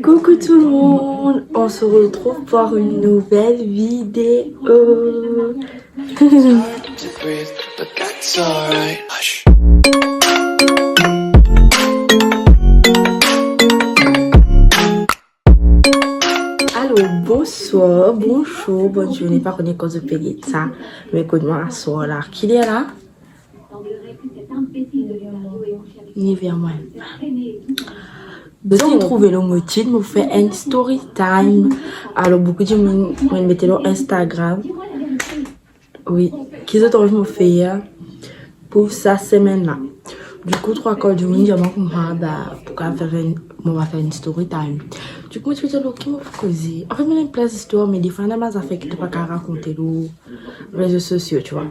Coucou tout le monde, on se retrouve pour une nouvelle vidéo. Allô, bonsoir, bonjour, bonne journée, pas qu'on est cause de payer ça. Mais écoute-moi, à soir là, qui est là? Ni vers moi. Donc, trouver le motif, me faire un story time. Alors, beaucoup de gens me mettent leur Instagram. Oui, qu'ils ont envie de me faire pour cette semaine-là. Du coup, 3 quarts du monde, pourquoi on va faire une story time. Du coup, je me suis dit, qui m'a causé. En fait, il y a plein d'histoires, mais des fois, il y a des affaires que tu ne peux pas raconter sur les réseaux sociaux, tu vois.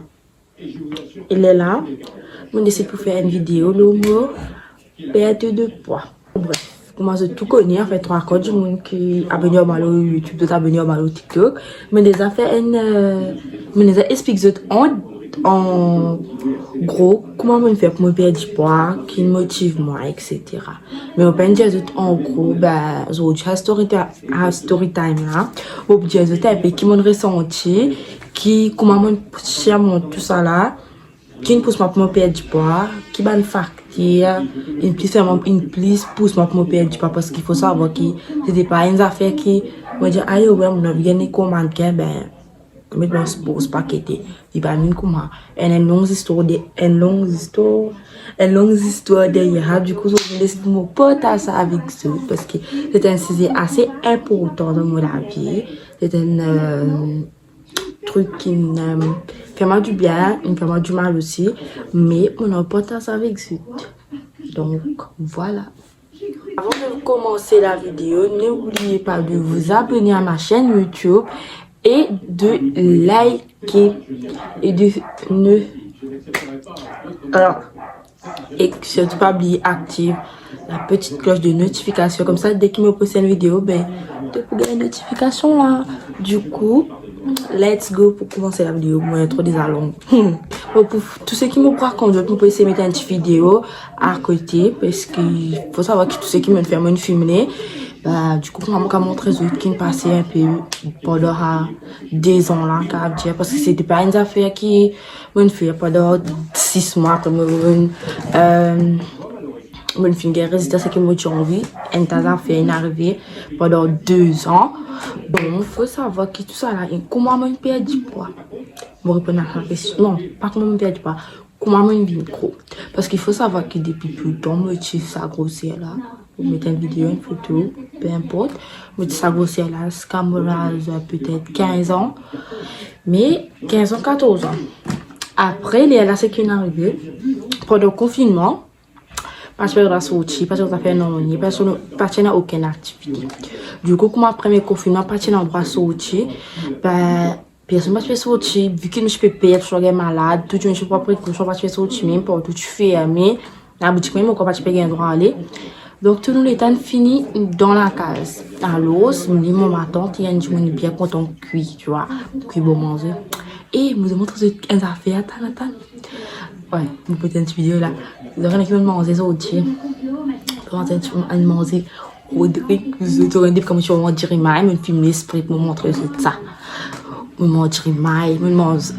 Il est là. On décide pour faire une vidéo, le mot perte de poids. Bref. Comment je tout connais en fait 3 quarts du monde qui abonne au malo YouTube, d'autres abonnés au malo TikTok, mais des affaires mais des explique en gros comment on fait pour me perdre du poids, qui me motive moi, etc. Mais on peut dire en gros bah j'ai story time là, on peut dire un peu qui m'ont ressenti, qui comment on cherche tout ça là, qui me pousse moi pour me perdre du poids, qui va me facture, une plus pousse moi pour me perdre du poids parce qu'il faut savoir que c'était pas une affaire qui moi dire aïe ouais on a bien des commandes ben maintenant se pose pas qu'était il va même comment une longue histoire derrière du coup je décide de me partager ça avec eux parce que c'est un sujet assez important dans mon vie, c'est un truc qui me fait mal du bien, il me fait mal du mal aussi, mais on en partage avec eux. Donc voilà. Avant de commencer la vidéo, n'oubliez pas de vous abonner à ma chaîne YouTube et de liker et de et surtout pas oublier active la petite cloche de notification comme ça dès qu'il me poste une vidéo ben tu peux gagner une notification là. Du coup let's go pour commencer la vidéo. Moi trop déjà long. Pour tous ceux qui me croient quand je peux essayer de mettre une petite vidéo à côté parce qu'il faut savoir que tous ceux qui me font me filmer bah du coup on va montrer les autres qui me passaient un peu pendant 2 ans là parce que c'était pas une affaire qui me fait pendant 6 mois comme mon finger résistant c'est que moi j'ai envie une affaire une arrivée pendant 2 ans. Donc il faut savoir que tout ça là comment me perdre du poids. Vous répondre à la question non pas comment me perdre du poids, comment me bien gros parce qu'il faut savoir que depuis plus de temps moi j'ai sa grosseur là. Vous mettez une vidéo, une photo, peu importe. Vous dites ça grosseur là, ce caméra peut-être 15 ans. Mais 15 ans, 14 ans. Après, il y a la sécurité arrivée. Pendant le confinement, parce que la sortie, parce que ça fait non, parce que n'a aucune activité. Du coup, comme après le confinement, parce que n'a pas sorti, ben personne ne peut sortir, vu que je peux payer, je suis malade, tout le monde ne peut pas précaution, parce que sortir même pour tout faire, mais la boutique même, on ne peut pas droit à aller. Donc, tout le temps fini dans la case. Alors, ma tante, il y a une journée bien content cuit, tu vois, cuit bon manger. Et je vous montre une affaire, attends. Ouais, une petite vidéo là. Vous avez qui me manger ça aussi. Comment on manger Rodrigue, vous avez comme je vais dire, mais je filme l'esprit pour montrer ça. Je mange maïs, je mange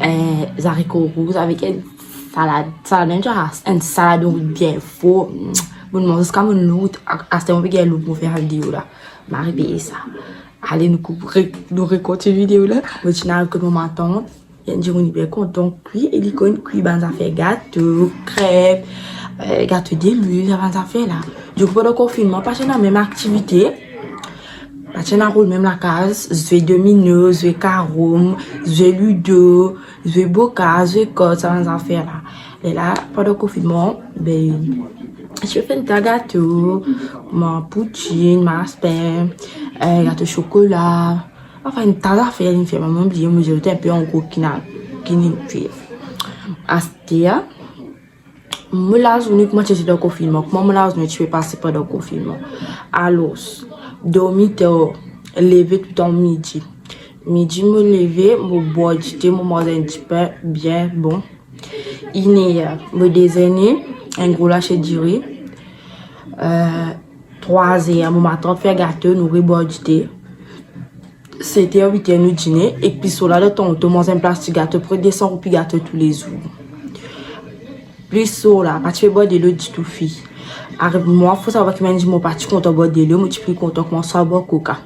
des haricots rouges avec une salade bien fort. Je mange comme une loutre, à ce moment-là, je vais faire la vidéo là. Je vais arriver ça. Allez, nous récolter la vidéo là. Je vais vous que ma tante. Il y a une journée bien content. Puis, il y a une affaire gâteau, crêpes, gâteau d'élu, il y a une affaire là. Du coup, pendant le confinement, pas la même activité. Pas la rôle même la case. Je vais domino, je vais carom, je vais ludo, je vais boca, je vais code, ça une affaire là. Et là, pendant le confinement, ben, je fais un gâteau, ma poutine, ma spam, gâteau chocolat. Enfin, une tas d'affaires, une fait maman oublié, mais j'étais un peu en gros qui n'a fait. Astia, moi là, je n'ai pas été dans le confinement. Moi là, je n'ai pas passé pendant le confinement. Alors, dormir, lever tout en midi. Midi, me lever, me boire du thé, me manger un petit peu bien bon. Il y a me déjeuner, un gros lâcher du riz. 3h, mon matin, fait gâteau, nous reboire du thé. 7h, 8h, nous dîner. Et puis, sur là, le temps, on mange un plastique gâteau pour descendre puis gâteau tous les jours. Plus sur là, pas tu fais boire de l'eau du tout, fille. Arrive, moi, faut savoir que m'a dit, mon parti content boire de l'eau, moi, tu plus content que moi, soit boire coca.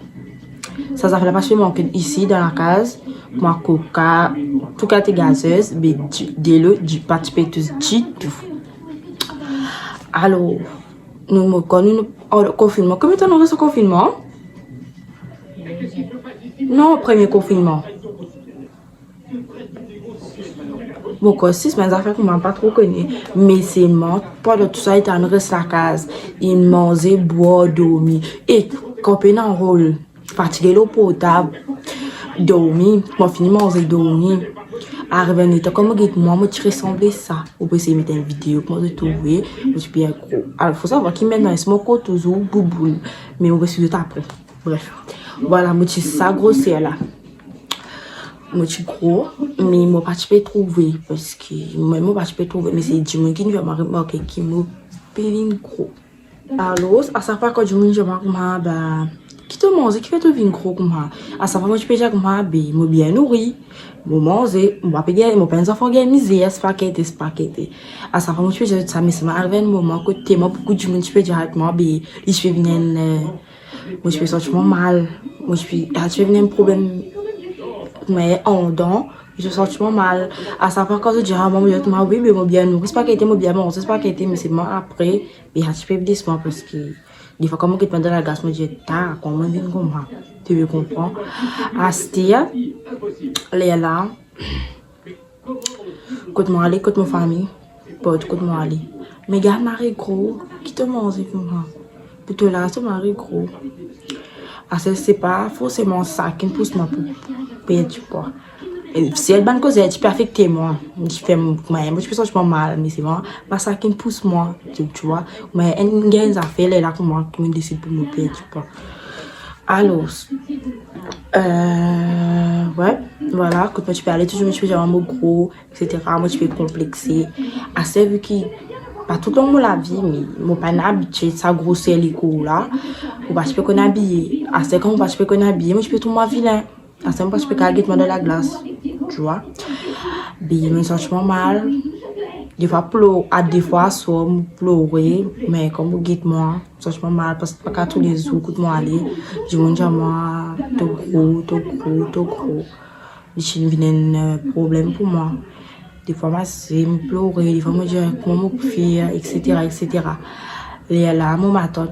Ça fait la partie manquer ici, dans la case, moi, coca, tout cas, tes gazeuses, mais de l'eau, du parti pétus, du tout. Alors, nous connaissons le confinement. Combien de temps nous reste au confinement? Non, premier confinement. Bon, quoi, 6 semaines affaires qu'on m'a pas trop connu. Mais c'est mort. Pendant tout ça, il était en reste la case. Il mangeait, boire, dormir. Et, quand on a un rôle, fatigué l'eau potable, dormir, moi, fini manger, dormir. Arrivé en état, comme moi, je ressemblais ça. Vous pouvez essayer de mettre une vidéo, comment je trouver, je suis bien gros. Alors, il faut savoir qu'il maintenant, il se moque toujours, bouboule. Mais on va essayer de taper. Bref. Voilà, moi, je suis ça grossière là. Moi, je suis gros, mais moi, je peux trouver, parce que moi, je peux trouver, mais c'est Jimmy qui va me remarquer qui me paye gros. Alors, à ça, quand Jimmy, je me bah, qui te mange, qui fait te vin gros comme ça. À ça, moi, je peux dire comme ça, moi, bien nourri. Moi, manger, moi, pas gagner, moi, pas enfant gagner misère, c'est pas qu'être. À ça, moi, je peux dire ça, mais c'est arrivé un moment, côté, moi, beaucoup de monde, je peux dire, moi, je peux venir, moi, je peux sortir mal. Moi, je peux venir un problème. Mais en dedans, je sens mal. À ça, quand je dis, ah, bon, je oui, mais moi, bien nourri, c'est pas qu'être, moi, bien manger, c'est pas qu'être, mais c'est moi après, et je peux dire ça parce que, des fois, comme on est dans la glace, moi, je dis, ah, comment on vient comme ça? Tu veux comprendre? À ce temps, les là, côté moi aller, côté ma famille, côté moi aller. Mais gars, Marie gros, qui te mange comme ça? Plutôt là, c'est Marie gros. Ah, c'est pas forcément ça qui me pousse moi pour payer du poids. Si elle bonne cause, elle peut affecter moi. Je peux sentir mal, mais c'est vraiment pas ça qui me pousse moi, tu vois. Mais elle gagne ça fait là pour moi qui me décide pour me payer du poids. Alors, ouais, voilà, quand tu peux aller toujours, tu peux dire un mot gros, etc. Moi, tu peux complexer. Assez vu qu'il pas tout le long de la vie, mais mon pas habitué ça grossir les coups là. Ou pas, je peux qu'on habiller. Assez quand je peux qu'on habiller, moi, je peux tout moi vilain. Assez moi, je peux qu'à moi dans la glace, tu vois. Mais je me sens mal. Des fois, des fois, soit pleurer, mais comme vous dites moi, je sens mal parce que pas tous les jours, écoute-moi aller, je me dis moi, tout gros. C'est un problème pour moi. Des fois, c'est me pleurer, des fois, je dis comment me faire, etc. Et là, mon matin,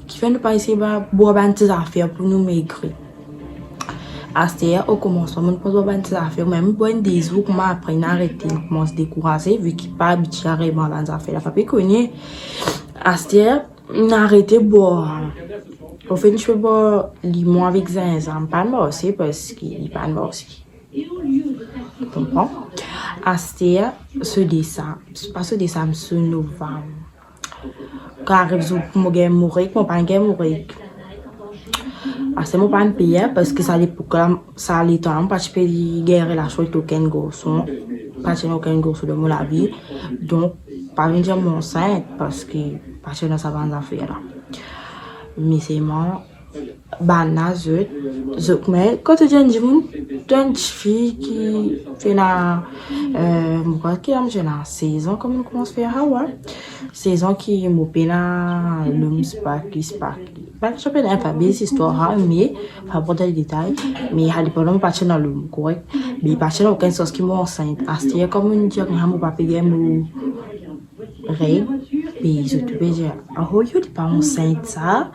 qui fait ne pas essayer de boire des affaires pour nous maigrir. C'est-à-dire, au commencement, on ne peut pas des affaires, même pour des jours, comment après, on arrête, on commence à se décourager, vu qu'il n'est pas habitué à rêver dans les affaires. La papa connaît. C'est-à-dire, on arrête de boire. Au fait, je peux boire limon avec zinzin, pas de morceau, parce qu'il n'est pas de morceau. Tu comprends? C'est-à-dire, ce dessin, pas ce dessin, ce novembre. Quand arrive, pour me mourir, mon père mourir. C'est mon pas payer parce que ça allait temps parce que je guérir la chose aucun garçon parce que aucun garçon de mon vie donc pas venir mon enceinte parce que parce que dans sa bande affaire là mais c'est moi banane mais quand tu dis une fille qui fait la qui a une saison comme on commence à faire saison qui m'opéra l'homme sparky pas que je peux pas bien cette histoire mais pas pour les détails mais il y a des problèmes pas dans l'homme correct mais pas dans aucun sens qui m'enceinte c'est comme une dire que mon papa est mon rêve et je te peux dire oh il est pas enceinte ça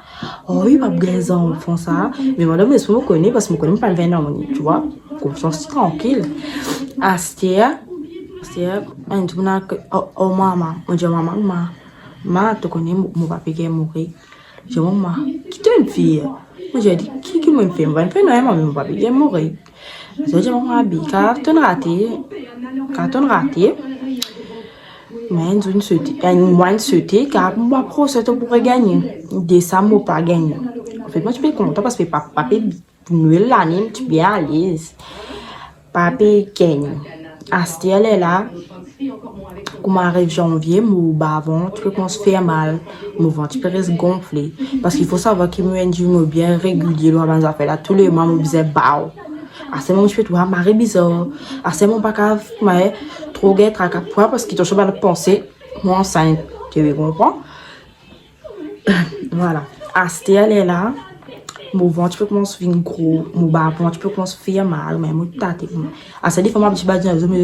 oh il pas des enfants ça mais madame est-ce que vous connaissez parce que vous connaissez pas le vin tu vois confiance tranquille c'est un tout n'a que oh maman on dit maman tu connais mon papa qui est mort je dis maman qui t'es une fille moi j'ai dit qui me fait non mon papa qui est mort je dis maman abi carton raté mais une sauté car moi pro c'est pour gagner des ça moi pas gagner en fait moi je suis content parce que papa pour noël l'année tu bien à l'aise papa gagne Astia est là Comme arrive janvier, mon bavon, tu peux commencer à faire mal, mon ventre, tu peux rester gonflé. Parce qu'il faut savoir qu'il me dit bien régulier, là, là, tous les mois, je me disais, bah, à ce moment, je fais tout, marrer bizarre. À ce moment, pas qu'à, mais, trop guette, à quatre points, parce qu'il t'a pas de penser, moi, enceinte, tu comprends? Voilà. À ce elle est là. Mon ventre peut commencer à faire gros, mon bas ventre peut commencer à faire mal, mais mon tête. À ce moment, je me dis, je me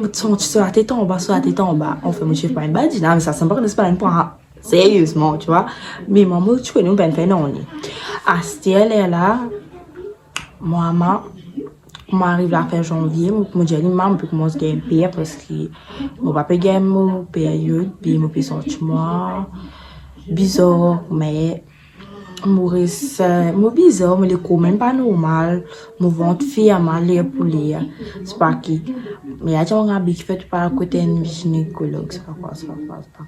dis, sur la tête en bas, sur la tête en bas. Enfin, moi, je fais pas une badge, mais ça semble pas un point sérieusement, tu vois. Mais maman, tu connais, on peut faire non. À ce elle est là. Moi, m'arrive à faire janvier, je dis, maman, peut commencer à gagner parce que mon papa gagne mon période, puis mon petit moi bizarre, mais Maurice, mon bizarre, mais les coups même pas normal, mon ventre fait mal, les poulets, c'est pas qui. Mais il y a des gens qui fait par côté d'un gynécologue, c'est pas quoi, c'est pas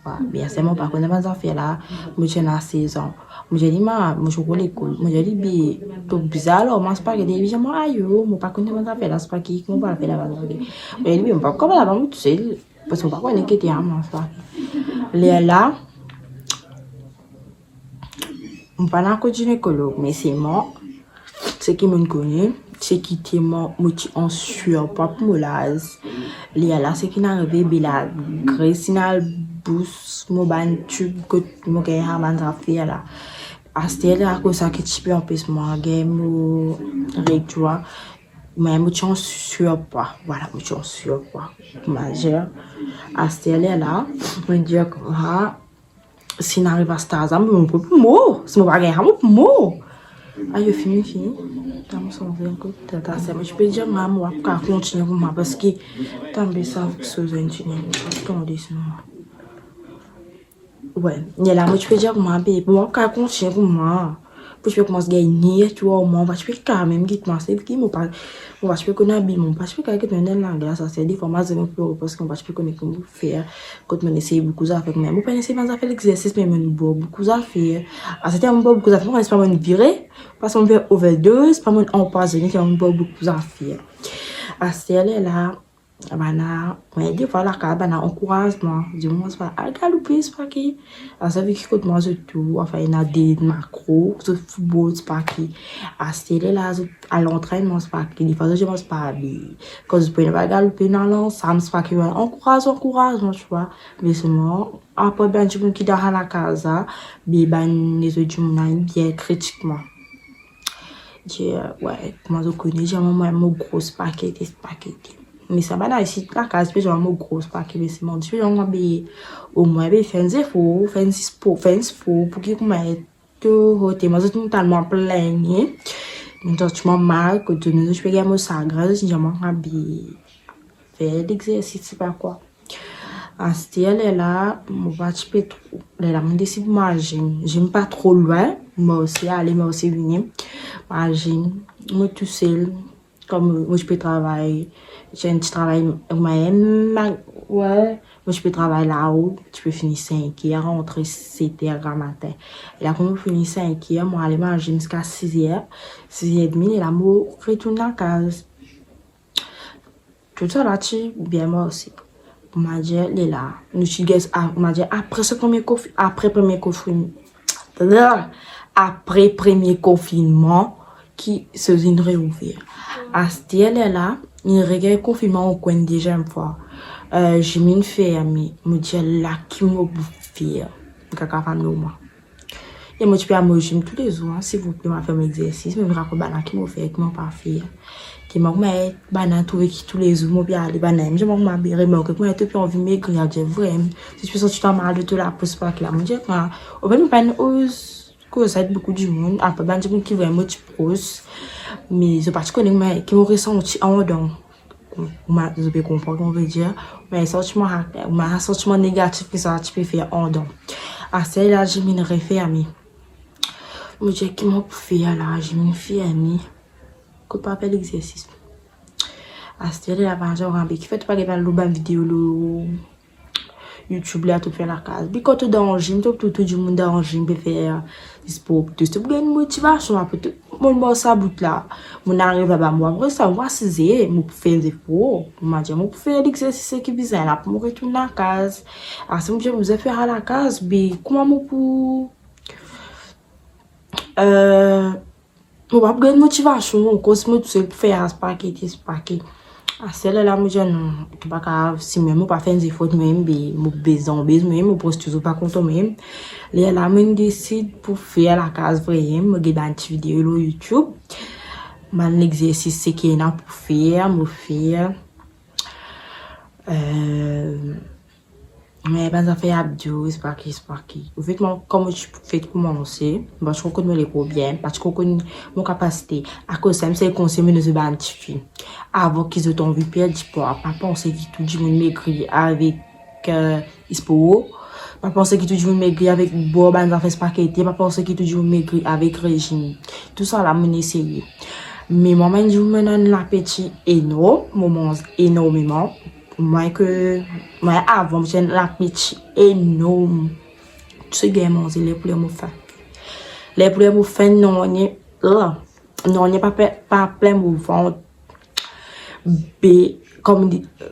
quoi. Mais c'est mon par contre, mes affaires là, moi j'ai 16 ans. Moi j'ai dit, moi je roule l'école. Moi j'ai dit, tout bizarre, alors moi c'est pas que des gens, moi aïe, moi par contre, mes affaires là, c'est pas qui, comment va faire la base. Mais lui, on pas comme la banque, tu sais, parce qu'on pas qu'on est qui était à moi, c'est pas. Les là, on parle encore de gynécologue, mais c'est moi, c'est qui me connaît, c'est qui était moi, en sueur, pas pour molaz. Les là, c'est qui n'arrive pas, la graisse, n'a boost, mon ban tube, que mon gars a mandrafé là. À ce là, à cause ça qui tu peux en plus, moi, game, tu vois, mais moi, en sueur pas, voilà, moi, en sueur pas. Majeur, à ce là, on dit que, si n'arrive à Stars, je ne peux plus mot. Si je ne peux pas je peux mot. Ah, je finis. Je je peux dire, maman, je vais continuer pour moi parce que je ça sur les ingénieurs. Ouais, là, je peux dire, moi, je vais continuer pour moi. Puis je peux commencer à gagner, tu vois, moi, je peux quand même commencer à gagner, moi, je peux connaître bien, moi, je peux connaître une langue, ça, c'est des formations pour parce que je peux connaître comment faire, quand on essaie beaucoup d'affaires, mais moi, pas essayer de faire l'exercice, mais on beaucoup d'affaires. À ce temps, on beaucoup d'affaires, on est pas mon viré, parce qu'on fait overdose, pas mon empoisonné, on beaucoup d'affaires. À ce là, mais des fois, la encouragement, du moins, c'est pas à galoper, c'est pas qui. Ça veut dire que moi, je tout, enfin, il y a des macros, de football, c'est pas qui. À ce là, à l'entraînement, c'est pas qui. Des fois, je pense pas bien. Quand je peux pas galoper dans l'ensemble, c'est pas qui. Encouragement, tu vois. Mais seulement, après, ben, tu peux quitter à la casa, mais ben, les autres, bien critiquement. Ouais, comment je connais, j'ai mon gros paquet. Mais ça va là ici, la case, j'ai mon gros paquet, mais c'est mon dieu, on va au moins faire un effort, faire un sport, pour que comme tout, t'es moi, c'est totalement plein, mais toi, tu m'as mal, que tu nous, je peux gagner ça, grâce, j'ai mon habit, faire l'exercice, c'est pas quoi. À ce là, mon batch peut trop. Là, mon décide, moi, j'aime pas trop loin, moi aussi, aller, moi aussi, venir. Moi, tout seul, comme moi, je peux travailler. J'ai un petit travail, ouais, moi, je peux travailler là-haut, tu peux finir 5h, rentrer 7h le matin. Et là, quand je finis 5h, moi, aller manger jusqu'à 6h, 6h30, et là, moi, retourne dans la case. Tout ça là-dessus, bien, moi aussi. On m'a dit, là, on m'a dit, après premier confinement, qui se vient réouvrir. À ce là, il regarde le confinement au coin déjà une fois. J'ai mis une fille, me dit, là, qui m'a bouffé. Et moi, je peux manger tous les jours, s'il vous plaît, faire mon exercice, mais je raconte qui m'a fait, qui m'a pas fait. Qui m'a dit, banane trouvé qui tous les jours, moi bien aller banane, je m'en m'habille, moi que moi plus envie maigrir, j'ai vraiment. Si je peux sortir mal de tout la pousse pas là, moi dire quoi. Au fait, pas une hausse que ça aide beaucoup du monde, après ben du monde qui vraiment tu pousse, mais je pas connais mais qui me ressenti en dedans. Moi, je peux comprendre qu'on veut dire, mais sentiment négatif que ça tu peux faire en dedans. À celle là, j'ai mis une référence ami. Moi dis qui m'a fait là, j'ai mis une fille amie. Que pas faire l'exercice. À ce là, qui fait pas de vidéo YouTube là tout faire la case. Puis quand tu dans le gym, tout du monde dans le gym peut faire du sport, tu peux gagner motivation après tout. mon sa bout là. Mon arrive là-bas, moi, après ça, moi, c'est mon faire des efforts. Moi, j'ai mon faire l'exercice qui bizarre là, pour me retourner à la case. Alors, si je vous ai fait à la case, mais comment mon pour. On va prendre motivation, on cause moi tout seul pour faire ce paquet. Ah, celle-là, moi, je ne pas grave. Si même, pas faire des efforts, même, mon besoin, même, mon poste toujours pas content, même. Là, je décide pour faire la case vraiment, je regarde une petite vidéo sur YouTube. L'exercice, c'est qu'il y a pour faire, mais ben ça fait abdos, c'est pas qui. En fait, moi, comment je fais commencer, bon, je reconnais les problèmes, parce que je connais mon capacité. À cause de ça, c'est conseillé de se bantifier. Avant qu'ils aient envie de perdre du poids, pas penser que tout le monde maigrit avec Ispo, pas penser que tout le monde maigrit avec bois, ben ça fait spaghetti, pas penser que tout le monde maigrit avec régime. Tout ça, là, mon essayer. Mais moi, je me donne l'appétit énorme, je mange énormément. Moi, avant, j'ai l'appétit énorme. Tout ce que j'ai mangé, les poulets m'ont fait. Les poulets m'ont fait, non, on n'est pas plein de ventre. Comme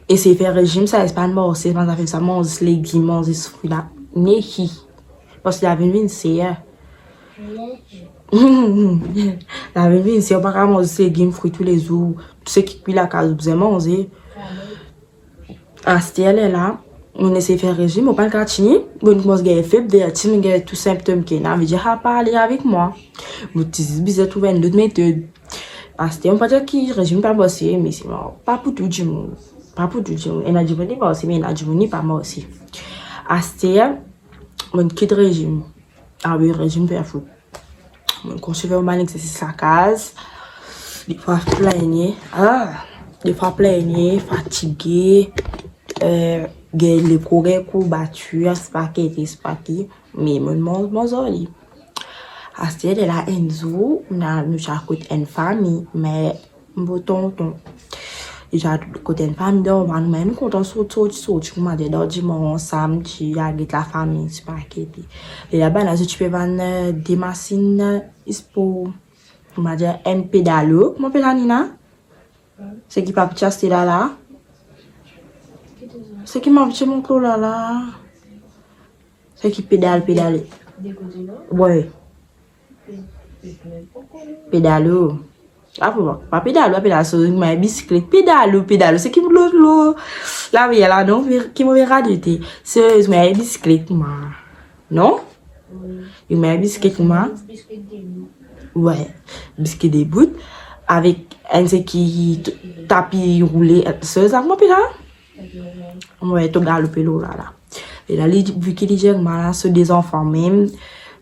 essayer de faire régime, ça, c'est pas mort, c'est pas ça, manger les légumes, manger ce fruit-là. Néhi. Parce qu'il y avait une c'est. La vie, c'est pas manger ces légumes, fruits tous les jours. Tout ce qui cuit la case, vous avez mangé. À ce est là, on essaie de faire régime, on pas le continuer. On commence à faire faible, on a tous symptômes qui n'avaient déjà parlé avec moi. Vous avez trouvé une autre méthode. À ce on peut dire que le régime pas bossé, mais c'est pas pour tout le monde. Pas pour tout le monde. Il a du monde pas aussi, mais il a du monde pas moi aussi. À ce on quitte le régime. Ah oui, le régime peut fou. On conçoit un mal exercice la case. Des fois plaigné. Des fois plaigné, fatigué. Les courants courbatures, spaghetti, mais mon zoli. À ce de la Enzo, nous avons une famille, mais mon tonton. Déjà, côté une famille, on va nous même quand on saute, comme on dit, dans dimanche, samedi, avec la famille, spaghetti. Et là-bas, là, tu peux vendre des machines, pour, on va dire, un pédalo. Comment on appelle la Nina? C'est qui pas petit là? C'est qui m'a fait mon clou là. C'est qui pédale. Ouais. Pédalo. Ah, pas pédalo, c'est ma bicyclette. Pédalo. C'est qui l'autre. Là, il y a là, non, qui m'a radoté. C'est ma bicyclette, moi. Non? Il m'a bicyclette, moi. Ouais. Biscuit des bouts. Avec un qui tapis roulé. C'est ça, comment là? Ouais, tout gars le pélo là. Et là, vu qu'il est là, c'est des enfants même,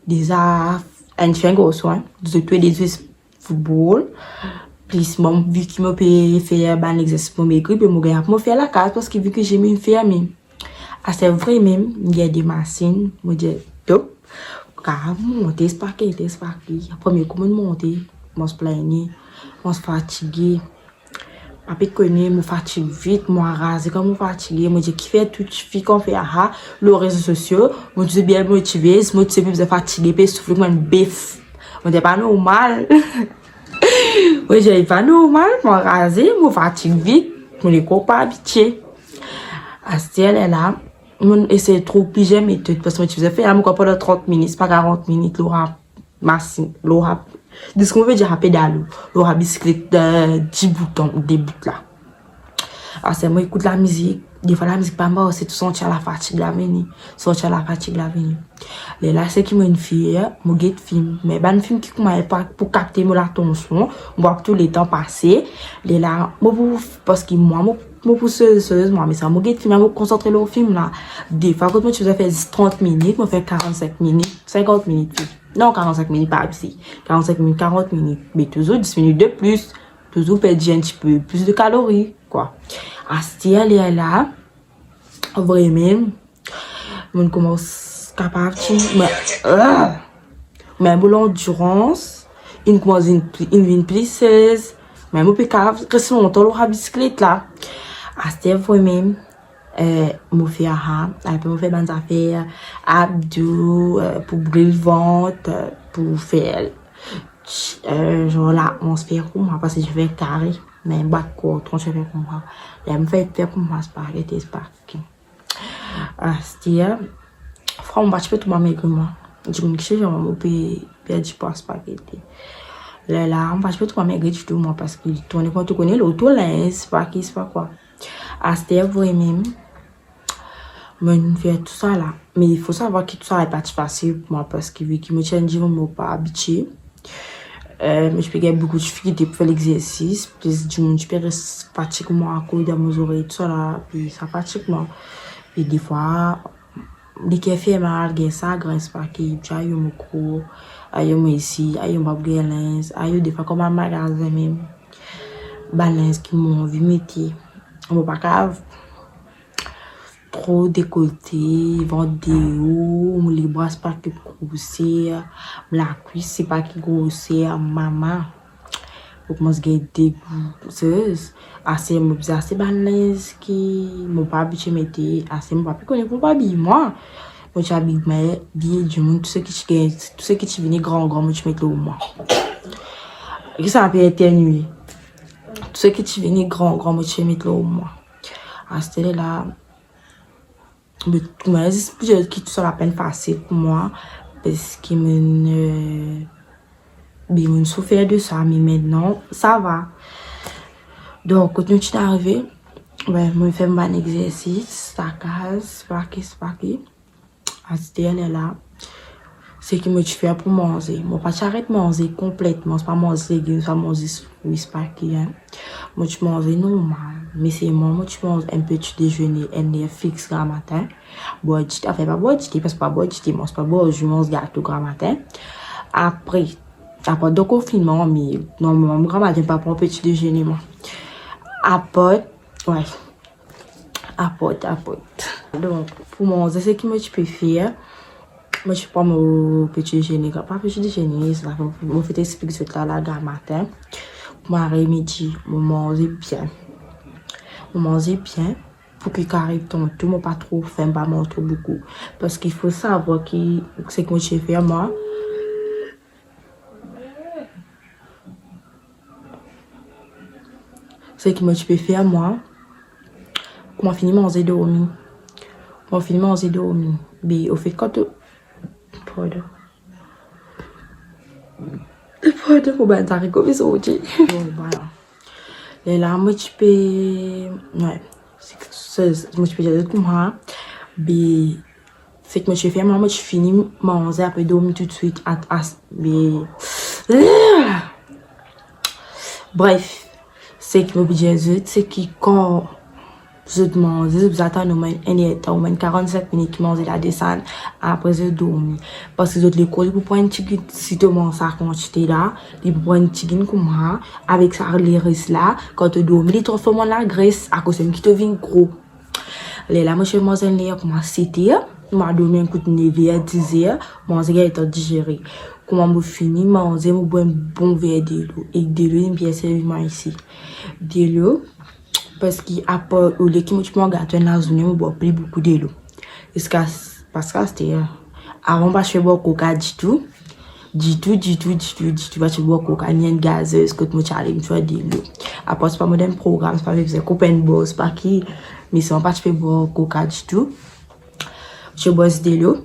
déjà, un chien gros soin, de tuer des football. Puis, bon, vu qu'il m'a fait faire un exercice pour mes grippes, je vais faire la case parce que vu que j'ai mis une ferme. Ah, c'est vrai même, il y a des machines, je dis, top. Car, monter, c'est pas qu'il. Après, comment monter, je se plaigner, je se fatiguer. Après que je me fatigue vite, moi rasé comme je fatigué, moi j'ai kiffé tout ce qu'on fait à les réseaux sociaux, moi je suis bien motivé, moi je suis bien fatigué, puis souffle comme un bif. On n'est pas normal. Oui, j'ai pas normal, moi rasé, moi fatigue vite, moi les copains habitués. À ce là, on essaie de trop piger mes méthodes parce que tu faisais faire, moi pendant 30 minutes, c'est pas 40 minutes, l'aura massine, l'aura. De ce qu'on veut dire à pédalo, l'aura bicyclette de 10 boutons, des bouts là. Alors c'est moi écoute la musique, des fois la musique pas mal, c'est tout sentir la fatigue la venue, Et là c'est qui m'a une fille, moi get film, mais ben film qui m'a pas pour capter mon attention, on voit tout le temps passer. Et là moi parce que moi pour sérieusement, mais ça m'a get film, moi concentrer le film là. Des fois quand tu faisais faire 30 minutes, moi faire 45 minutes, 50 minutes. Non, 45 minutes, pas ici. 45 minutes, 40 minutes. Mais toujours 10 minutes de plus. Toujours perdre un petit peu plus de calories, quoi. À ce est là, vraiment, on commence capable mais pour l'endurance, il commence une plisseuse. Même au pécave, que c'est longtemps, la bicyclette là. À ce vraiment, je fais après je fais des affaires abdos pour brûler le ventre pour faire Genre là, on se fait pour moi parce que je fais carré. Mais un bas de corps, on se fait pour moi. Elle me fait faire pour moi spaghetti, spaghetti. C'est-à-dire, franchement, je peux tout m'améliorer moi. Je me dis que je vais perdre du poids spaghetti. Là, on va pas tout m'améliorer du tout moi parce que tu connais l'auto là, c'est pas quoi. C'est-à-dire, vous même. Je fais tout ça là. Mais il faut savoir que tout ça n'est pas facile pour moi parce que vu que je me tiens je ne suis pas habituée. Mais je peux gagner beaucoup de difficultés pour faire l'exercice. Puis je peux rester pratiquement à cause de mes oreilles, tout ça là. Puis ça fatigue moi. Et des fois, dès qu'il fait mal, ça graisse pas qu'il y a eu mon cours, il y a eu ici, il y a eu mon baguette, il y a eu des fois comme un magasin même. Balance qui m'ont vu métier. On va pas grave. Trop décolleté, ventre des hauts, les bras c'est pas que grossir, la cuisse c'est pas que grossir, maman. Faut que moi je dégoûteuse. Assez balance qui mon pas habitué mettre assez mon pas connaît pour pas habiller moi. Moi j'habille mais bien du monde tout ce qui vient grand moi tu mets le moi. Et ça peut éternuer. Tout ce qui vient grand moi tu mets le moi. À ce là mais je quitte sur la peine facile pour moi parce que je souffert de ça mais maintenant ça va donc quand tu es arrivé je fais un exercice ça casse pas à ce là c'est que me tu fais pour manger moi pas j'arrête manger complètement c'est pas manger légumes c'est pas manger fruits c'est pas qui hein moi tu manges normal mais c'est moi tu manges un petit déjeuner un fixe grand matin bon tu fait pas bon tu parce pas bon tu manges pas bon je mange gâteau grand matin après de confinement mais normalement grand matin pas pour un petit déjeuner moi après ouais après donc pour manger c'est qui moi tu peux faire moi je prends mon petit déjeuner pas petit déjeuner ça me fait expliquer tout là grand matin moi midi on mange bien pour que carré ton tout moi pas trop faim pas manger trop beaucoup parce qu'il faut savoir que c'est que moi je fais moi c'est que moi tu peux faire moi comment finir manger dormir mais au fait quand pardon pour ben t'arrives comme ça aujourd'hui voilà et là moi tu peux ouais c'est moi tu peux dire comme ça mais c'est que moi je fais moi je finis manger après dormir tout de suite mais bref c'est que moi c'est qui quand je mange, je attends au moins 47 minutes qui mange la descente après je dormir. Parce que les l'école pour prendre un petit si tu manges ça quantité là, ils prennent un petit comme ça, avec ça les restes là, quand tu dors, ils transforment en la graisse à cause de qui te vient gros. Les là, moi je mange un lait comme c'était, moi dormir un coup de 9h, 10h, manger est digéré. Comment me finir manger, me boire un bon verre de l'eau et de l'eau bien serviment ici. De l'eau parce qu'après l'équipe tu peux gâter la zone on boit plus beaucoup de l'eau parce que c'était avant pas je bois coca du tout tu vas tu boire coca ni une gazeuse que tu m'as allé tu vois de l'eau après c'est pas moderne programme c'est pas avec copain boss pas qui mais c'est pas tu fais boire coca du tout je bois de l'eau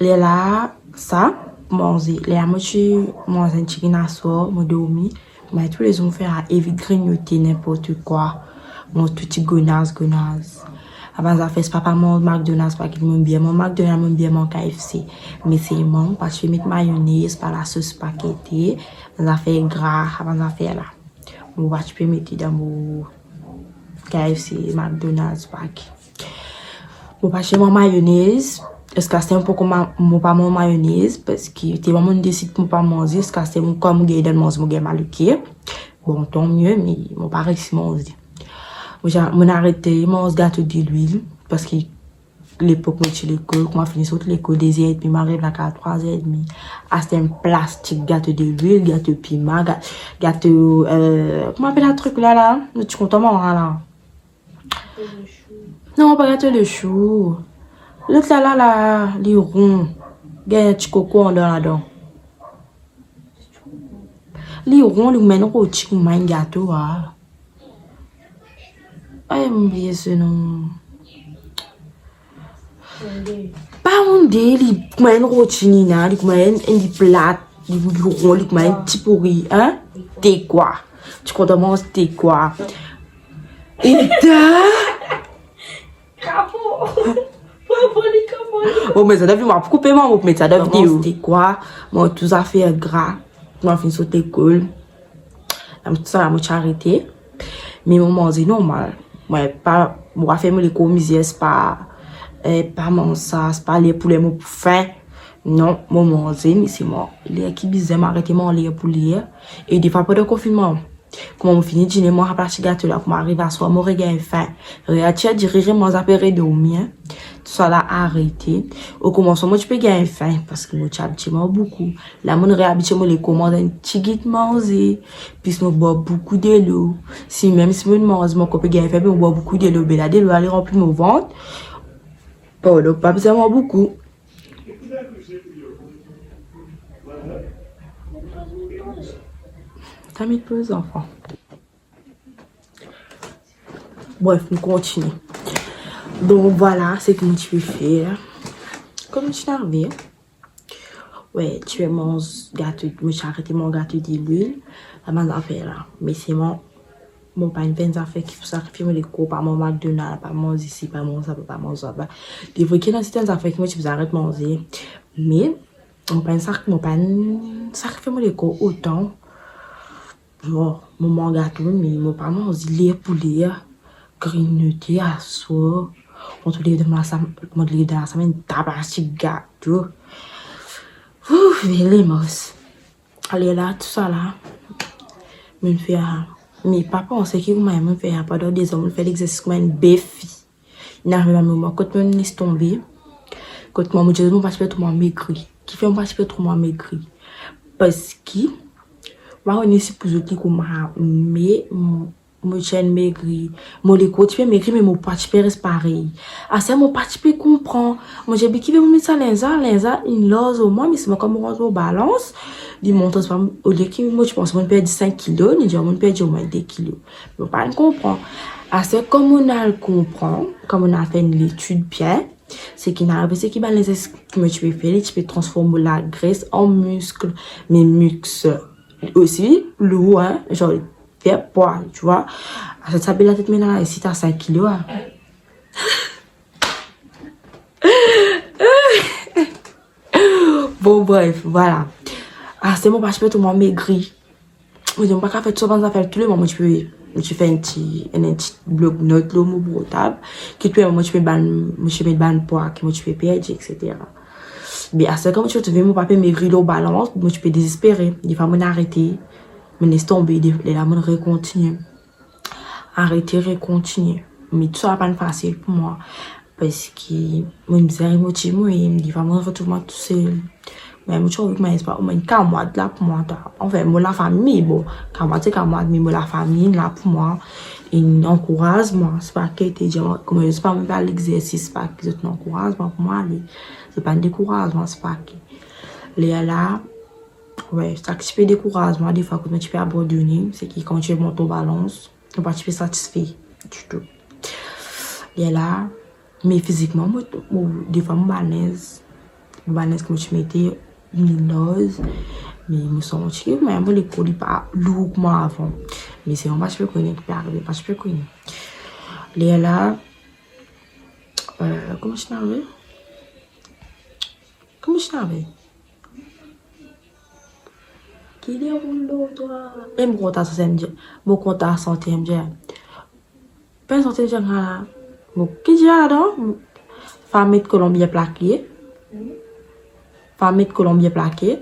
les là ça manger les moi tu mange un chicken à soir me dormir mais tous les jours faire à éviter grignoter n'importe quoi mon petit gonasse avant ça fait papa mon McDonald's pas qu'il m'aime bien mon McDonald's m'aime bien mon KFC mais c'est mon parce que mettre mayonnaise par la sauce spaghetti ça fait gras avant ça faire là on va tu peux mettre dans mon KFC McDonald's pack bon pas chez mon mayonnaise est-ce que c'est un peu comme mon pas mon mayonnaise parce que t'es vraiment décide pour pas manger est-ce que c'est comme gars dans manger mon gars maluqué bon tant mieux mais mon pas réussi manger mon arrêté mange gâteau d'huile parce que l'époque où j'étais l'école quand fini sur l'école des heures puis m'arrive là à 3h30 à c'est un plastique gâteau d'huile gâteau piment gâteau comment appelle le truc là tu comptes comment là non pas gâteau de chou l'autre là les ronds gagne un petit coco en dedans Li rond, li mène rôti, ou mène gâteau, ah. Ay, m'oublié ce nom. Pas un dé, li mène rôti, nina, li mène un plat, li rond, li mène petit pourri, hein? T'es quoi? Tu comptes manger t'es quoi? Et oh, mais ça devait m'avoir coupé, moi, mais ça devait dire. C'était quoi? Moi, tout ça fait gras. Moi, je suis l'école. Tout ça, je suis arrêté. Mais moi, c'est normal. Moi, pas, moi, faire les commissaires, c'est pas mon ça, c'est pas aller pour les mots pour faim. Non, moi, mais c'est moi. Les qui bizarre m'arrêter, moi, les pour lire. Et des fois, pas de confinement. Comment on finit dîner, moi, à partir gâteau là, comment arrive à soir, moi, regarde faim. Réatia, diriger, moi, j'appellerai dormir. Tout ça là, arrêté. Au commencement, moi, tu peux gagner faim, parce que moi, tu habitué, moi, beaucoup. Là, moi, réhabitué, moi, les commandes, un petit guide manger. Puis, moi, bois beaucoup de l'eau. Si, même si moi, mange, moi, qu'on peut gagner faim, moi, bois beaucoup de l'eau. Mais là, de l'eau, aller remplir mon ventre. Bon, donc, pas besoin, moi, beaucoup. T'as mis de pause, enfant. Bref, on continue. Donc voilà, c'est comment tu peux faire. Comme tu n'as vu. Ouais, tu fais mon gâteau. Je suis arrêté mon gâteau d'huile. La main affaire là. Mais c'est mon pas une peine affaire qui faut sacrifier les cours par mon McDonald's, pas mon ici, pas mon ça, pas mon ça. Des fois qu'il y a certaines affaires que moi tu peux arrêter de manger. Mais mon pas sacrifier les cours autant. Genre, mon gâteau, mais mon pas manger les poulets, grignoter à soi. On te lève dans la semaine, tabac, gâteau. Ouf, les mos. Allez là, tout ça là. Me faire. Mais papa, on sait qu'il m'a fait pendant des hommes, fait l'exercice comme une béfi. Il n'arrive à me quand on laisse tomber. Quand moi, je ne passe pas trop maigri. Qui fait un passe pas trop maigri. Parce que, moi, on est supposé que mais mon chaîne maigri, mon les côtés maigri, mais mon parti reste pareil. Ah, c'est mon parti comprend. Moi, j'ai bien qui veut me mettre ça, l'inza, une lose au moins, mais c'est comme on au balance. Il montre au lieu que moi, je pense que mon perd 5 kilos, il dit, mon perd au moins 2 kilos. Mais pas comprend. Ah, c'est comme on a le comprend, comme on a fait une étude bien, c'est qu'il a c'est qu'il va les que tu peux faire, tu peux transformer la graisse en muscle, mais muscle aussi, lourd, hein, genre, faire poids, tu vois. Ça s'appelle la tête maintenant, ici, t'as 5 kilos, hein. Bon, bref, voilà. Ah, c'est mon pas, je peux tout le monde maigri. Je ne peux pas faire tout ça, faire tous les moments, tu fais un petit bloc note, là, mon portable, qui tu moi, tu peux mettre ban poids, qui moi, tu peux perdre, etc. Mais à ce moment, tu veux mon papa maigri, là, balance, moi, tu peux désespérer. Des fois, moi, arrêter, me laisse tomber, les là, moi, recontinue. Arrêter, recontinue. Mais tout ça n'est pas facile pour moi. Parce que, moi, je me suis motivée, moi, il me dit, moi, je retrouve tout seul. Mais je trouve que c'est pas au moins 4 mois là pour moi. Enfin, moi, la famille, bon, 4 mois, c'est 4 mois, mais moi, la famille, là pour moi, il encourage moi. C'est pas que tu dis, comme je ne sais pas même pas l'exercice, c'est pas que c'est un encouragement pour moi. C'est pas un découragement, c'est pas que. Les là, ouais, c'est un petit peu découragement. Des fois, quand tu peux abandonner, c'est que quand tu montes ton balance, tu n'es pas satisfait du tout. Les là, mais physiquement, moi, des fois, je suis balèze que je mettais une lose, mais ils me sont tirés, mais les colis pas lourdement avant. Mais c'est un pas je peux connaître qui peut arriver, pas je peux connaître. Les là, comment je n'avais? Comment je n'avais? Qui déroule toi? Et mon compte à santé, mon compte à santé, me dit, pas santé, j'ai un bon, qui dit alors? Famille de Colombie plaquée. Famille de Colombie plaquée.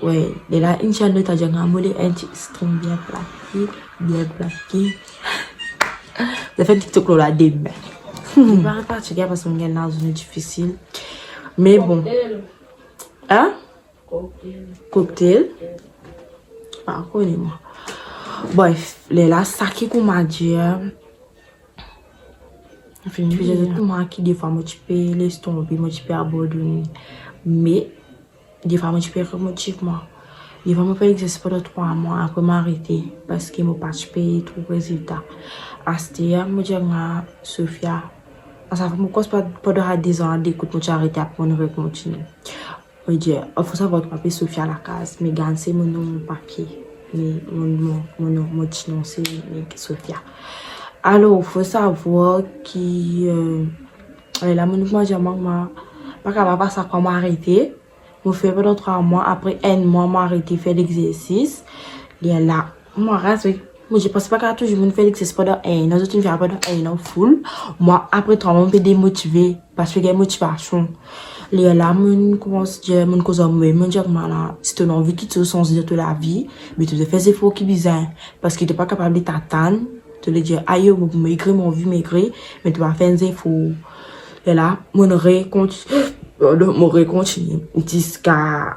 Ouais, de là, Inch'Allah, t'as déjà un mollet extrêmement bien plaqué. Ça fait TikTok là, demain. Je ne vais pas partir parce qu'on est dans une zone difficile. Mais bon. Hein? Cocktail. Pas connais-moi. Bref, là, ça qui qu'on m'a dit. Enfin, je faisais tout moi qui des fois moi tu peux laisser tomber, moi tu peux abandonner. Mais des fois moi tu peux remotiver moi. Des fois moi peux exercer pendant 3 mois après m'arrêter parce que moi pas payer trop résultat. À ce temps, moi dis à Sophia, ça fait moi cause pas pendant 10 ans d'écoute moi arrêter après on continuer. Moi dis, il faut savoir que papier Sophia à la case, mais gagne c'est mon nom papier. Mais mon nom c'est Sophia. Alors, il faut savoir que là, moi, j'ai maman, pas capable de ça comment arrêter. Je fais pendant 3 mois, après 1 mois, je arrêté de faire l'exercice. Et là, moi, moi, je pense pas qu'à toujours faire l'exercice pendant 1 an, je fais pendant 1 an full. Moi, après 3 mois, je suis démotivé parce que j'ai une motivation. Et là, je commence à dire, je cause si tu as envie de te sens de la vie, mais tu dois faire des efforts qui bizarres parce que tu n'es pas capable de t'attendre. Tu dois dire, aïe, je maigrir, mon vie maigrir, mais tu vas faire des efforts. Et là, je continue.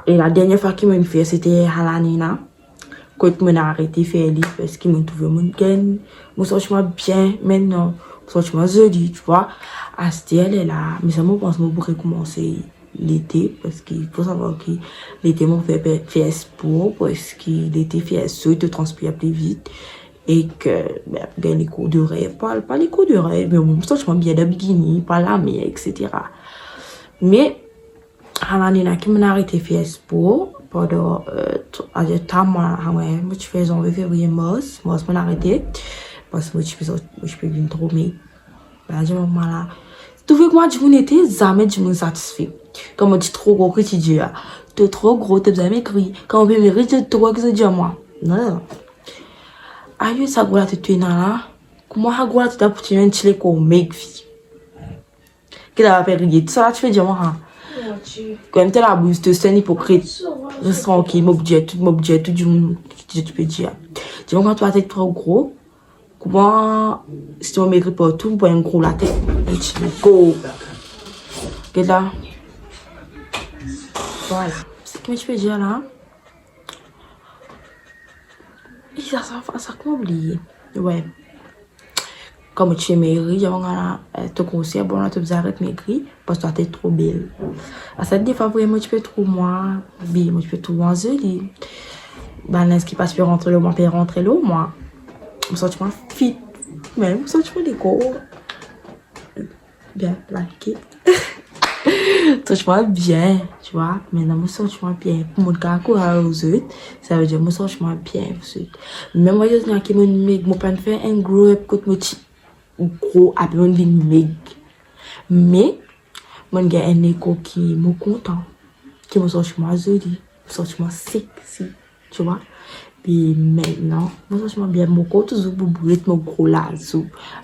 Et la dernière fois qu'il m'a fait, c'était à l'année, quand je m'ai arrêté de faire livre, parce qu'il m'a trouvé mon gain, je me sens bien maintenant, je me sens joli, tu vois. À ce moment là, mais ça me pense que je pourrais commencer l'été, parce qu'il faut savoir que l'été m'a fait sport, parce que l'été fait ça, il te transpire plus vite. Et que, les cours de rêve, pas les cours de rêve, mais bon, je me sens bien de bikini, pas la mer, etc. Mais, à l'année là, qui m'a arrêté de faire sport, pendant 3 mois, je fais janvier, février, mars, je m'ai arrêté, parce que je peux venir trop, mais, je m'en là. Tu veux que moi, je n'étais jamais satisfait. Comme on dit trop gros que tu dis, tu es trop gros, tu as jamais écrit. Quand on peut me dire, tu es trop gros que tu dis à moi. Non. Aïe, ça goûte à te tuer là. Comment ça goûte à te pour tuer un chile comme mec vie? Qu'est-ce que tu vas faire rire? Ça, tu fais dire moi. Quand tu es la bouche, tu es un hypocrite. Je serai ok, m'objet, tout du monde, tu peux dire. Dis-moi quand tu vas être trop gros, comment, si tu vas maigrir partout, pour un gros la tête, un chile go. Qu'est-ce là? Voilà. C'est ce que tu peux dire là. Et ça comment oublier? Ouais. Comme tu es maigri, tu conseilles, bon, là, tu vas arrêter maigri, parce que tu es trop belle. À cette des fois, vraiment, tu peux trop moi, moi, tu peux trop moins joli. Ben, ce qui passe, tu peux rentrer le mois, puis rentrer le mois. Je me sens fit, mais je me sens les corps. Bien, like touche-moi bien, tu vois. Maintenant, je me sens bien. Pour mon cas, aux autres, ça veut dire, je me sens bien. Même moi, je dis que je ne peux pas faire un gros gros après on vient meg mais mon gars un écho qui me content qui me sort moi joli sort moi sexy tu vois puis maintenant moi sort bien mon corps toujours boubouette mon gros là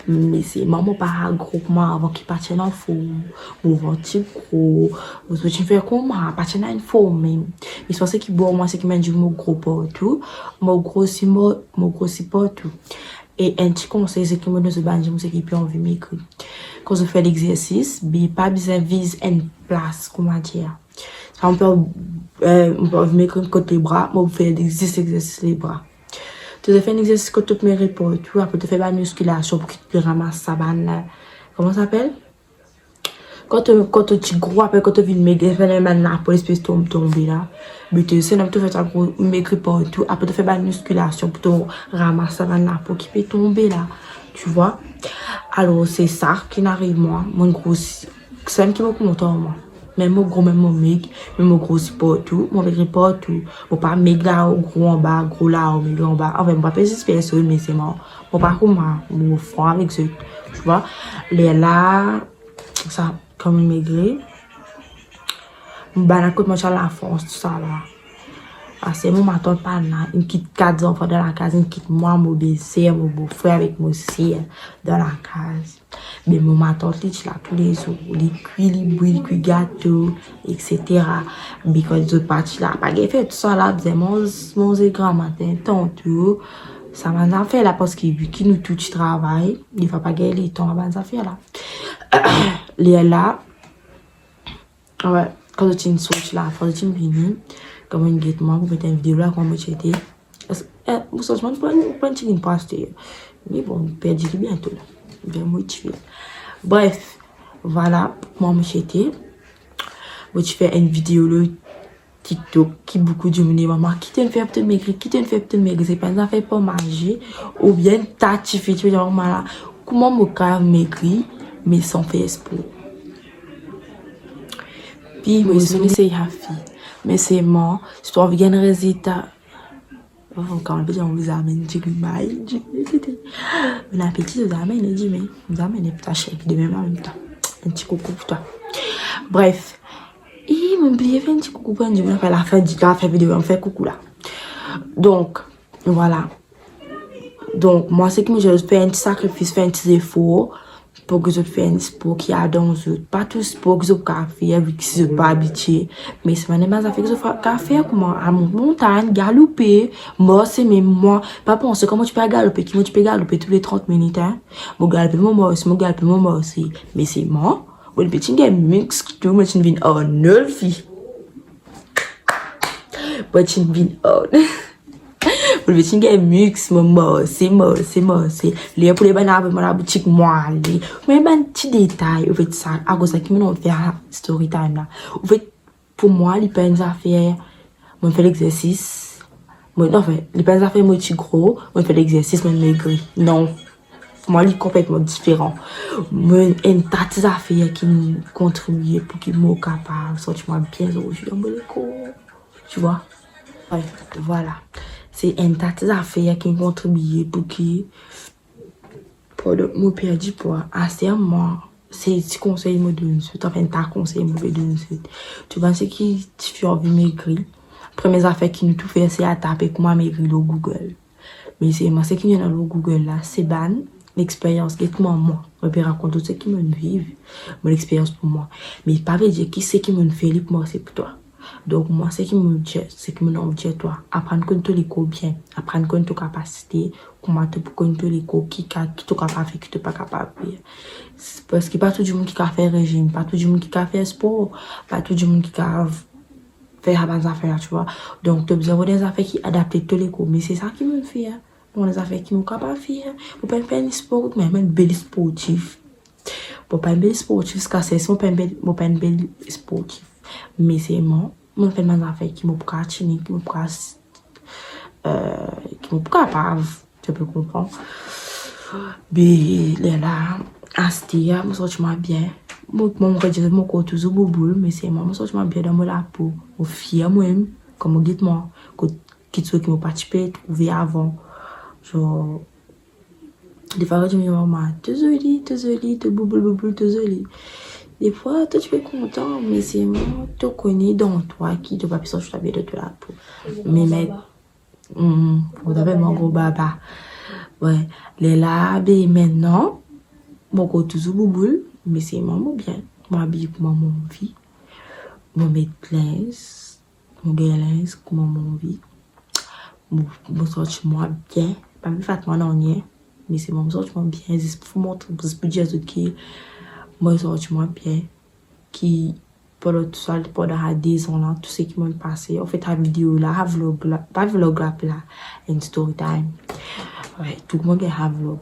mais c'est maman pas gros moi avant qu'il parte en forme mon ventre gros vous pouvez faire comment partir en forme même mais c'est qui bon moi c'est qui m'a dit mon gros partout mon gros si partout. Et un petit conseil, c'est que moi, je sais qu'il peut envie maigrir. Quand je fais l'exercice, pas besoin de viser une place, comment dire. On peut maigrir côté les bras, mais on fait l'exercice les bras. Tu fais un exercice côté mes épaules, tu vois, après tu fais la musculation pour que tu ramasses ça, comment ça s'appelle? Quand tu gros, après quand tu viens maigrir, tu fais la main pour l'espèce de tomber là. Mais tu sais, tu fais ça gros, maigrir partout. Après tu fais la musculation pour te ramasser ça là pour qu'il peut tomber là. Tu vois? Alors c'est ça qui n'arrive moi. Mon gros, c'est ça qui me content moi. Même mon gros, même mon maigre, même mon gros c'est partout. Mon maigre partout. Mon pas maigre là, gros en bas, gros là, maigre en bas. Enfin, moi pas juste personne, mais c'est moi. Mon pas comme moi, mon frère avec eux. Tu vois? Les là, ça. Comme il maigrit, ben écoute moi j'ai la force tout ça là. À ce moment m'attend pas là, il quitte 4 enfants dans la case, il quitte moi mon beau-frère, mon beau-frère avec mon sœur dans la case. Mais mon m'attend là tous les jours, les cuits, les bruits, les cuits gâteaux, etc. Mais quand les autres parties là, pas fait tout ça là, faisait manger grand matin, tantôt. Ça m'a fait là parce que vu qu'il nous tout travail, il va pas gagner les temps à ça faire là. Les là, ouais, quand tu une switch là, quand tu une comme une guette moi pour mettre une vidéo là comme tu étais. Vous savez, je prends une petite passe mais bon, perdu bientôt là. Bien motivé. Bref, voilà, moi, j'étais. Moi, tu fais une vidéo, le TikTok, qui beaucoup de monde, maman, qui te fait te maigrir, qui te fait te maigrir, c'est pas ça fait pas manger, ou bien, t'as tu fais, tu vois, maman, comment mon cas maigrir, mais sans faire espoir. Puis, moi, je suis une fille, mais c'est moi, si tu as un résultat, quand on vous amène du maïs, on a petit, vous amène, il dit, mais vous amène ta chèque de même en même temps. Un petit coucou pour toi. Bref. Et mon billet fait un petit coucou pour dire, on fait la fin vidéo, on fait coucou là. Donc, voilà. Donc, moi, c'est que je fais un petit sacrifice, fais un petit effort pour que je fasse un sport qui a dans eux. Pas tout sport que je peux faire, vu que je ne suis pas habitué. Mais c'est pas ça fait que je peux faire comment à montagne, galoper. Moi, c'est même moi. Pas penser comment tu peux galoper, comment tu peux galoper tous les 30 minutes. Hein? Moi, galoper, moi aussi. Mais c'est moi. When bitching get mixed too much in being on nervy. But in being on. When bitching get mixed, moi, c'est. Les pour les bananes, moi, la boutique, moi, les. Mais ben, petit détail, en fait, ça, à cause de ça, qui me faire story time là. En fait, pour moi, les peines à faire, moi, je fais l'exercice. Moi, non, en fait, les peines à faire, moi, je suis gros, moi, je fais l'exercice, moi, je maigris. Non. Moi, il est complètement différent. Moi, une tas d'affaires qui me contribuent pour qu'il me capable de sortir bien aujourd'hui dans mon école. Tu vois? Ouais, voilà. C'est une tas d'affaires qui me contribuent pour qu'il me perde du poids. Assez moi, c'est ce conseil me donne suite. Enfin, ta conseil me donne suite. Tu vois, ce qui te fait envie de maigrir. Première affaire qui nous tout fait, c'est à taper comment maigrir le Google. Mais c'est moi, ce qui vient dans le Google là, c'est ban. L'expérience qui est moi, je peux raconter tout ce qui me vivent, mon expérience pour moi. Mais pas veut dire qui c'est qui me fait, pour moi c'est pour toi. Donc moi, c'est qui me dit, c'est qui me dit toi. Apprendre compte les cours bien, apprendre compte tes capacités, comment te compte les cours qui t'es capable faire, qui t'es pas capable de faire. Parce que pas tout le monde qui a fait régime, pas tout le monde qui a fait sport, pas tout le monde qui a fait des affaires, tu vois. Donc tu as besoin des affaires qui adaptent tous les cours. Mais c'est ça qui me fait. Hein. Bon, les affaires qui m'ont capable de faire. Pour pas faire un sport, mais un bel sportif. Pour pas un bel sportif, parce que c'est pas un bel sportif. Mais c'est moi, je fais des affaires qui m'ont capable qui m'ont capable, tu peux comprendre. Mais là, à ce moment, je me sens bien. Moi, je dis mon corps toujours boule, mais c'est moi, je me sens bien dans mon peau. Je suis fière moi-même, comme je dis moi, qui m'a participé, trouvé avant. Genre, des fois, je me dis, maman, t'es jolie, t'es boule, t'es jolie. Des fois, toi, tu es content, mais c'est moi, tu connais dans toi qui te va plus sortir de la peau. Mais, vous avez mon gros baba. Ouais, les là, ben maintenant, mon corps toujours boule, mais c'est moi, bien. Moi, habille comme mon vie. Moi, mettre linge, mon linge comme mon vie. Mon sortir moi bien. Pas me faire moi non rien, mais c'est mon sortir moi bien. C'est pour montrer, pour dire aux autres qui, moi, sortir moi bien. Qui, pendant tout ça, pendant 10 ans là, tout ce qui m'a passé. En fait, la vidéo là, la vlog là, pas vlog là, une story time. Ouais, tout le monde a un vlog.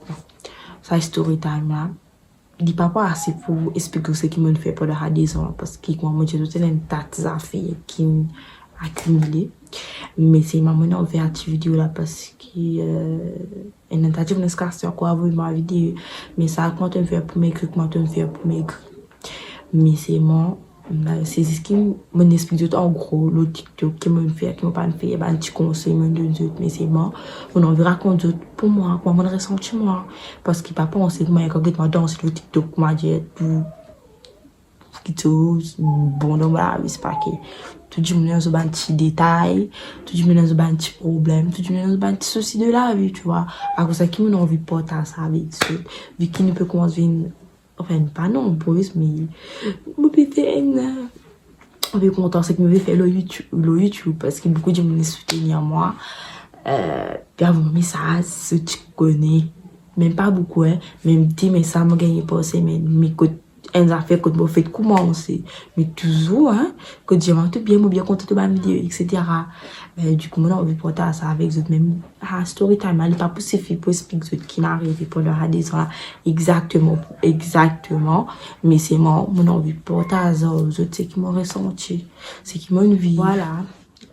Ça, story time là. Il dit pas assez pour expliquer ce qui m'a fait pendant 10 ans parce que moi, j'ai tout un tas d'affaires qui m'ont accumulé. Mais c'est ma manière de faire cette vidéo là parce que une tentative de casser encore voir ma vidéo. Mais ça, comment tu fais pour m'écrire, comment tu fais pour m'écrire. Mais c'est moi, c'est ce qui m'explique tout en gros, le TikTok qui me fait, qui me pas fait, un petit conseil, me donne tout. Mais c'est moi, on envie raconter pour moi, comment je ressens moi. Parce que papa, on sait que moi, quand je danse le TikTok, moi, j'ai tout, bon, donc voilà, c'est pas que tout le monde a un petit détail, tout le monde a un petit problème, tout le monde a un petit souci de la vie, tu vois. À cause de ça, qui m'a envie de porter ça avec ça, vu qu'il ne peut commencer enfin, pas nombreuses, mais je peux faire une. Je suis content, c'est que je vais faire le YouTube parce que beaucoup de gens me soutiennent moi. Puis avant, mais ça, tu connais. Même pas beaucoup, hein. Même petit, mais ça m'a gagné pas, mais elle a fait que vous faites commencer. Mais toujours, hein, que Dieu m'a tout bien, bien content de ma vidéo, etc. Du coup, moi, on veut porter ça avec eux même. Ah, story time, elle n'est pas possible pour expliquer ce qui m'arrive pour leur dire ça exactement, exactement. Mais c'est moi, on a envie de porter ça aux autres, c'est qui m'ont ressenti, c'est qui m'ont vie. Voilà,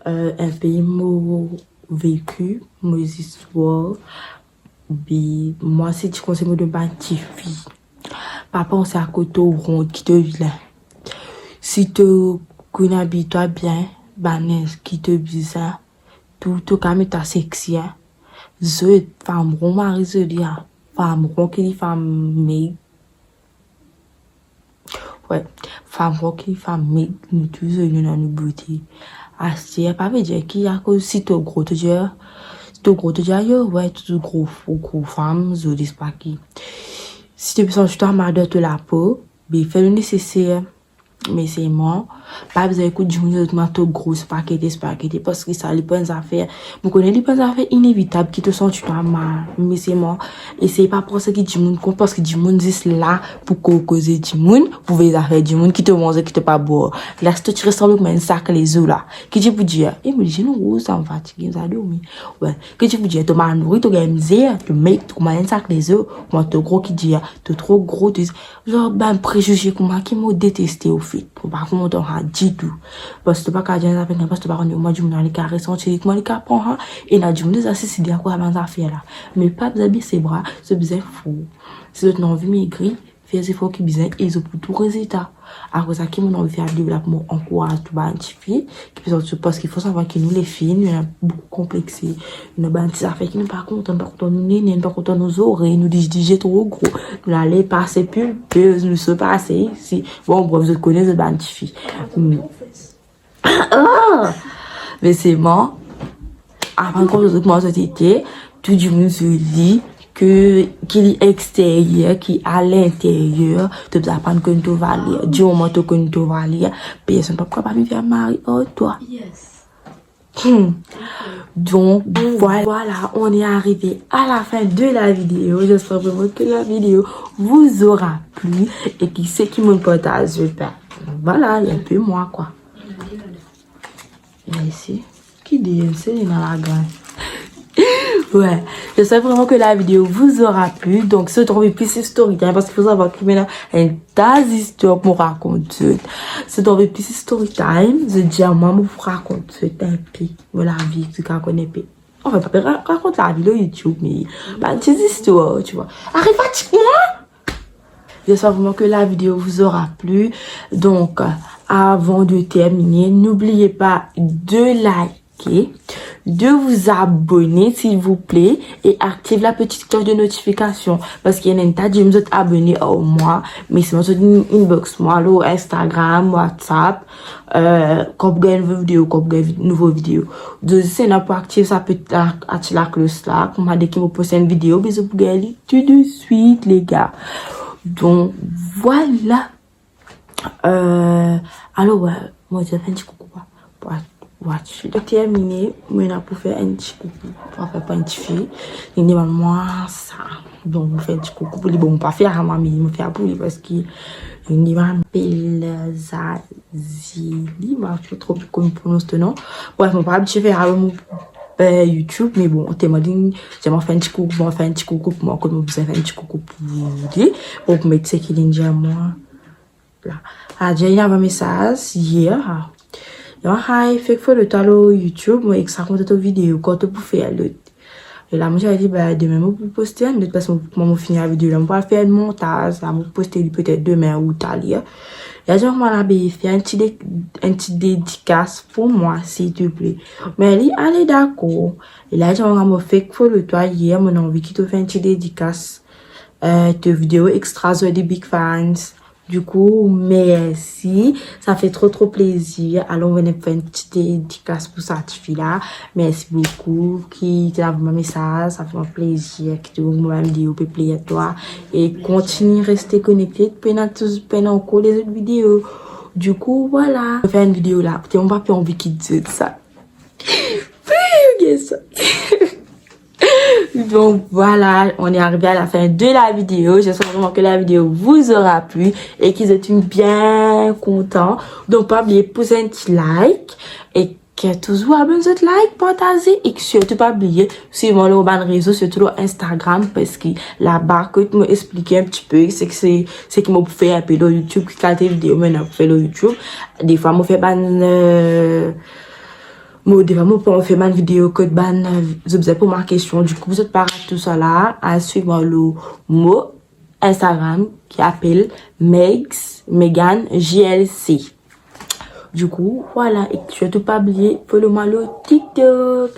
un pays m'a vécu, mes histoires. Moi, si tu conseilles de bâtir fille, pas penser à côté au rond qui te vient. Si tu connais toi bien, banès qui te bizarre, tout comme ta sexy, je femme rond mari je dis, femme rond qui dit femme meg. Ouais, femme rond qui femme meg, nous tous nous dans nos beauté. Assez, pas veut dire qu'il y a que si tu gros te dire, tu gros te dire, yo, ouais, tu gros femme, je dis pas qui. Si tu sens que tu as mal de la peau, ben fais le nécessaire. Mais c'est moi. Pas besoin d'écouter du monde de gros spaghetti parce que ça les bonnes affaires. Vous connaissez les bonnes affaires inévitables qui te sont tu as mal. Mais c'est moi. Et c'est pas pour ça que du monde parce que du monde dit là pour causer du monde, pour les affaires du monde qui te mange qui te pas boire. Là si tu ressembles comme un sac les os là. Qui tu peux dire et me dit non ça me fatigue ça dormir. Ouais, que tu peux dire tu m'as nourri tu gagnes misère, tu mets tu m'as un sac les os, moi te gros qui dit tu trop gros tu genre ben préjugé comment qui m'a détesté au fait. Par contre on a dit tout parce que pas qu'à dire avec parce que pas on moi du monde les carrés sont chez moi les capons et là du monde ça c'est dire quoi dans affaire là mais pas besoin ses bras c'est besoin fou c'est notre envie maigri faire des efforts qui besoin et ils ont pour tout résultat à cause ça qui mon envie faire développement encourage tout bantifier qui peut parce qu'il faut savoir que nous les filles nous est beaucoup complexé nous bantis affaire qui nous pas content nous néné pas content nos oreilles nous digérer trop gros nous aller passer pulpeuse nous se passer ici bon vous connaissez bantifier mais c'est bon avant qu'on nous moi société tout du monde se dit que qu'il est extérieur qui à l'intérieur tu dois apprendre que tu vas lire du moment que tu vas lire personne pas capable de faire mari oh toi donc voilà on est arrivé à la fin de la vidéo j'espère vraiment que la vidéo vous aura plu et qui sait qui me partage voilà il y a un peu moi quoi et ici qui dit c'est dans la gamme. Ouais, j'espère vraiment que la vidéo vous aura plu. Donc, si vous trouvez plus de story time, parce qu'il faut savoir que maintenant, il y a une tas d'histoires pour raconter. Si vous trouvez plus de story time, je dis à moi, je vous raconte un peu de la vie que tu connais pas. Enfin, pas raconte la vie de YouTube, mais pas des histoires, tu vois. Arrive à moi. J'espère vraiment que la vidéo vous aura plu. Donc, avant de terminer, n'oubliez pas de liker, de vous abonner s'il vous plaît et activer la petite cloche de notification parce qu'il y a un tas de gens abonnés à moi mais c'est sur une inbox moi là Instagram WhatsApp quand vous avez une vidéo quand vous avez une nouvelle vidéo donc c'est là pour activer ça peut activer la cloche là comme dès que vous postez une vidéo mais vous pouvez aller tout de suite les gars donc voilà alors ouais moi j'ai fait un petit coucou watch. Pour terminer, moi pour faire un petit coucou. Enfin pas un petit fille. Il dit moi ça. Donc je fais un petit coucou pour lui bon pas faire à mamie, me faire pour lui parce qu'il dit m'appelle Zazili, moi je trop comme prononce ton nom. Bref, on pas habitué faire à YouTube mais bon, on m'a dit j'aimerais faire un petit coucou, moi faire un petit coucou pour moi comme vous faire un petit coucou pour vous dire pour mettre ce qu'il dit à moi. Là. Ah, j'ai eu un message hier. Hi, fait que le talon YouTube, moi, ça compte ta vidéo, quand tu peux faire l'autre. Et là, moi, j'ai dit, bah, demain, moi, pour poster un autre, parce que moi, je finis la vidéo, là, moi, faire un montage, là, moi, poster peut-être demain ou t'aller. Et genre, moi, là, ben, faire un petit dédicace pour moi, s'il te plaît. Mais elle dit, allez, d'accord. Et là, genre, moi, fait que le toi, hier, mon envie qui te fait un petit dédicace, de vidéo extra, des big fans. Du coup, merci. Ça fait trop plaisir. Alors, on va faire une petite dédicace pour cette fille-là. Merci beaucoup. Qui t'a envoyé un message. Ça fait un plaisir. Qui t'a envoyé ma vidéo. Peut plaire à toi. Et continue à rester connecté. Pendant encore les autres vidéos. Du coup, voilà. Je vais faire une vidéo là. Peut-être on va pas envie qu'il dise ça. Donc voilà, on est arrivé à la fin de la vidéo. J'espère vraiment que la vidéo vous aura plu et qu'ils êtes bien contents. Donc pas oublier de poser un petit like et que toujours abonnez-vous, like, partagez et que surtout pas oublier suivre le ban réseau, surtout Instagram parce que là-bas que tu m'as expliqué un petit peu c'est que c'est qui m'a fait un peu dans YouTube qui quand vidéo maintenant fait dans YouTube. Des fois moi fait ban moi, des fois, moi, on fait ma vidéo que ban, je faisais pour ma question. Du coup, vous êtes pas tout ça là, à suivre le mot Instagram qui appelle Megan JLC. Du coup, voilà. Et surtout pas oublier, follow-moi le TikTok.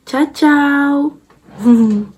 Ciao, ciao.